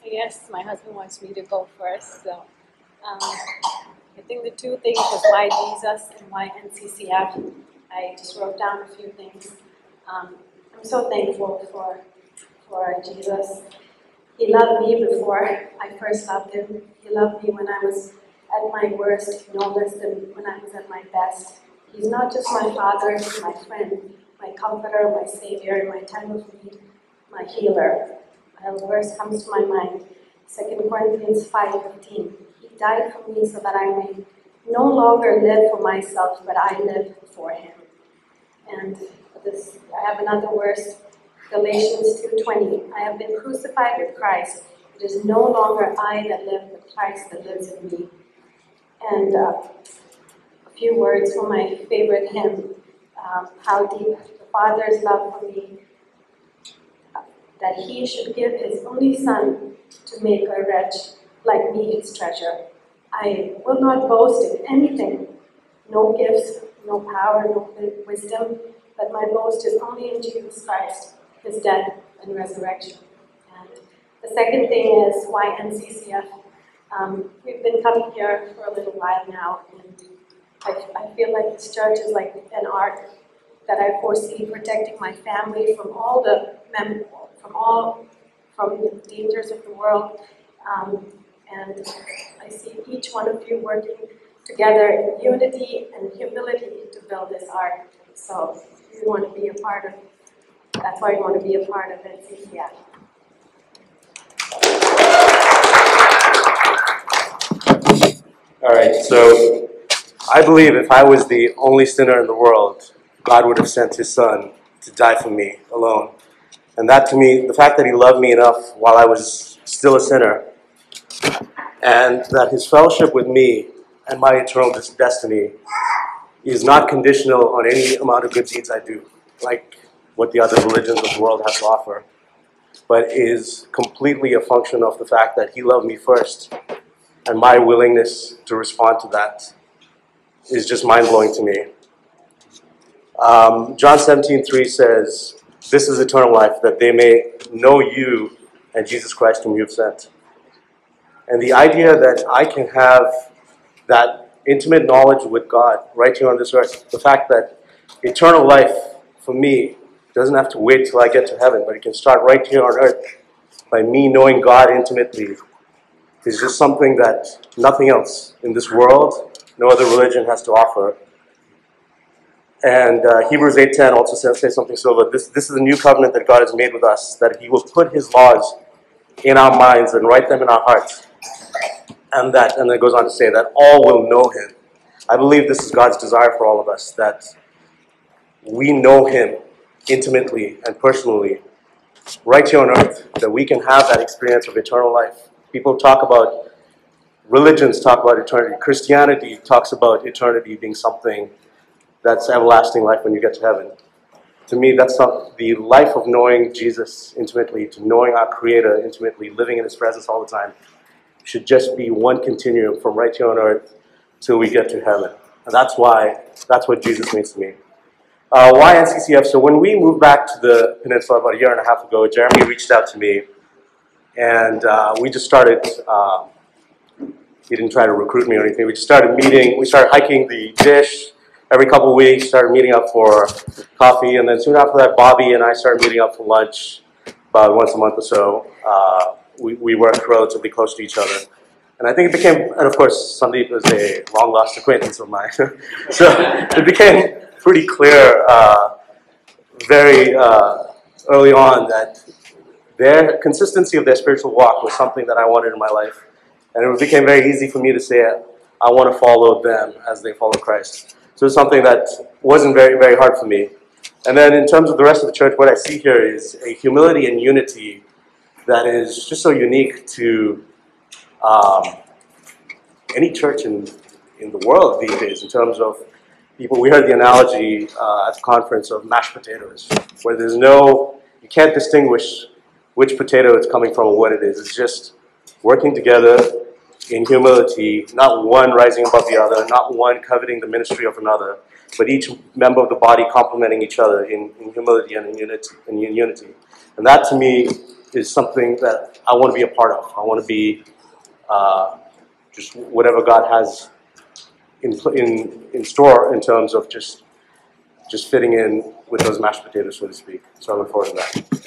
Yes, my husband wants me to go first. So I think the two things was why Jesus and why NCCF. I just wrote down a few things. I'm so thankful for Jesus. He loved me before I first loved him. He loved me when I was at my worst, no less than when I was at my best. He's not just my father, he's my friend, my comforter, my savior, in my time of need, my healer. A verse comes to my mind, 2 Corinthians 5:15. He died for me so that I may no longer live for myself, but I live for him. And I have another verse, Galatians 2:20. I have been crucified with Christ. It is no longer I that live, but Christ that lives in me. And a few words from my favorite hymn, how deep the Father's love for me, that he should give his only Son to make a wretch like me his treasure. I will not boast in anything, no gifts, no power, no wisdom, but my boast is only in Jesus Christ, his death and resurrection. And the second thing is why NCCF. We've been coming here for a little while now, and I feel like this church is like an ark that I foresee protecting my family from all the dangers of the world, and I see each one of you working together in unity and humility to build this ark. So we want to be a part of. That's why we want to be a part of NCCF. All right, so I believe if I was the only sinner in the world, God would have sent his Son to die for me alone. And that to me, the fact that he loved me enough while I was still a sinner, and that his fellowship with me and my eternal destiny is not conditional on any amount of good deeds I do, like what the other religions of the world have to offer, but is completely a function of the fact that he loved me first, and my willingness to respond to that is just mind-blowing to me. John 17:3 says, "This is eternal life, that they may know you and Jesus Christ whom you've sent." And the idea that I can have that intimate knowledge with God right here on this earth, the fact that eternal life for me doesn't have to wait till I get to heaven, but it can start right here on earth by me knowing God intimately, is just something that nothing else in this world, no other religion has to offer. And Hebrews 8:10 also says something similar. This is a new covenant that God has made with us, that he will put his laws in our minds and write them in our hearts. And it goes on to say that all will know him. I believe this is God's desire for all of us, that we know him intimately and personally right here on earth, that we can have that experience of eternal life. People talk about, religions talk about eternity. Christianity talks about eternity being something that's everlasting life when you get to heaven. To me, that's not the life of knowing Jesus intimately, to knowing our Creator intimately, living in his presence all the time, should just be one continuum from right here on earth till we get to heaven. And that's what Jesus means to me. Why NCCF? So when we moved back to the peninsula about a year and a half ago, Jeremy reached out to me, and we just started, he didn't try to recruit me or anything, we just started meeting, we started hiking the dish every couple of weeks, started meeting up for coffee, and then soon after that, Bobby and I started meeting up for lunch about once a month or so. We worked relatively close to each other. And I think it became, and of course, Sandeep is a long-lost acquaintance of mine. So it became pretty clear very early on that their consistency of their spiritual walk was something that I wanted in my life. And it became very easy for me to say, I want to follow them as they follow Christ. So it's something that wasn't very, very hard for me. And then in terms of the rest of the church, what I see here is a humility and unity that is just so unique to any church in the world these days, in terms of people. We heard the analogy at the conference of mashed potatoes, where you can't distinguish which potato it's coming from or what it is. It's just working together in humility, not one rising above the other, not one coveting the ministry of another, but each member of the body complementing each other in humility and in unity. And that to me is something that I want to be a part of. I want to be just whatever God has in store in terms of just fitting in with those mashed potatoes, so to speak. So I look forward to that.